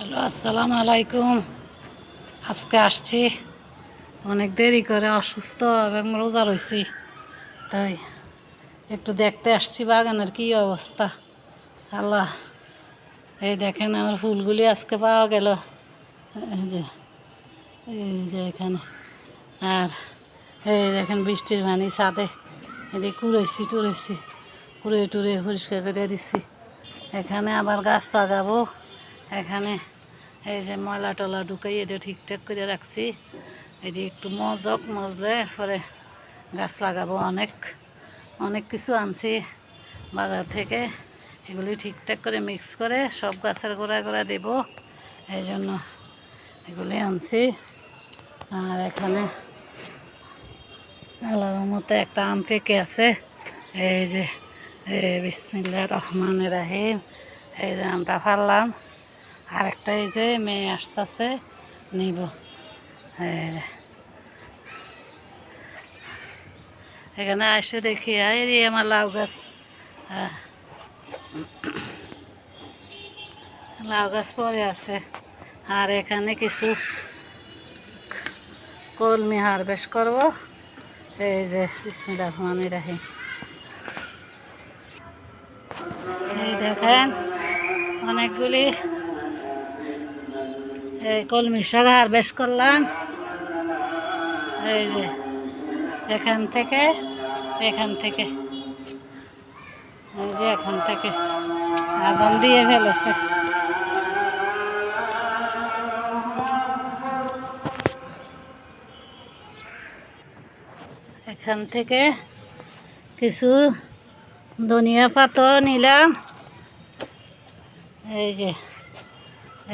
Hello, আসসালামু আলাইকুম। আজকে আসছি অনেক দেরি করে, অসুস্থ এবং রোজা রয়েছি, তাই একটু দেখতে আসছি বাগানের কি অবস্থা। আল্লাহ, এই দেখেন আমার ফুলগুলি আজকে পাওয়া গেল, এই যে এখানে। আর এই দেখেন বৃষ্টির পানি ছাদে এই কুড়েছি কুড়ে টুরে পরিষ্কার করে দিচ্ছি। এখানে আবার গাছ লাগাবো। এখানে এই যে ময়লা টলা ঢুকাই এটা ঠিকঠাক করে রাখছি। এটি একটু মজলে পরে গাছ লাগাবো। অনেক কিছু আনছি বাজার থেকে, এগুলি ঠিকঠাক করে মিক্স করে সব গাছের গোড়া দেবো, এই জন্য এগুলি আনছি। আর এখানে আল্লাহর মতো একটা আম পেকে আছে, এই যে বিসমিল্লাহির রহমানির রহিম। এই যে আমটা ফাললাম, আরেকটা এই যে মেয়ে আসতেছে নিব। এই যে এখানে আসে দেখি এই আমার লাউ গাছ, পরে আছে। আর এখানে কিছু কলমি হারভেস্ট করব। এই যে বিসমিল্লাহির রহমানির রহিম। এই দেখেন অনেকগুলি এই কলমি শাক হারভেস্ট করলাম। এই যে এখান থেকে এই যে এখান থেকে আজান দিয়ে ফেলেছে। এখান থেকে কিছু ধনিয়া পাতা নিলাম।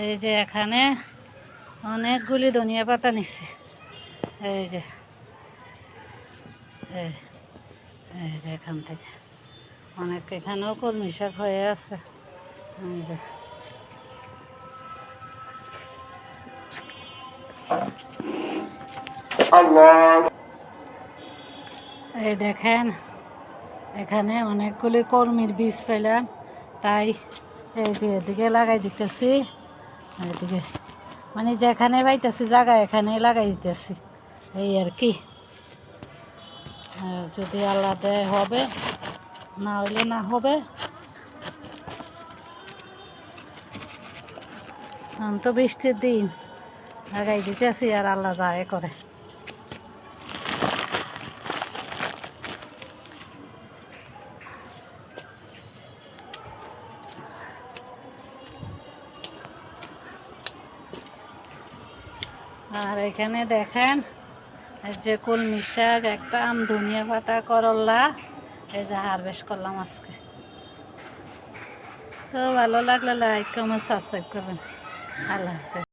এই যে এখানে অনেকগুলি ধনিয়া পাতা নিছি। এই যে এখান থেকে অনেক, এখানেও কলমি শাক হয়ে আছে। এই যে এই দেখেন এখানে অনেকগুলি কলমির বীজ পেলাম, তাই এই যে এদিকে লাগাই দিতেছি। এদিকে মানে যেখানে পাইতেছি জায়গা এখানে লাগাই দিতেছি, এই আর কি। যদি আল্লাহ দেয় হবে, না হইলে না হবে। তো বৃষ্টির দিন লাগাই দিতেছি আর আল্লাহ যায় করে। আর এখানে দেখেন এই যে কলমি শাক, একটা আম, ধনিয়া পাতা, করল্লা, এই যে হারভেস্ট করলাম আজকে। তো ভালো লাগলে লাইক কমেন্ট সাবস্ক্রাইব করবেন। আল্লাহ হাফেজ।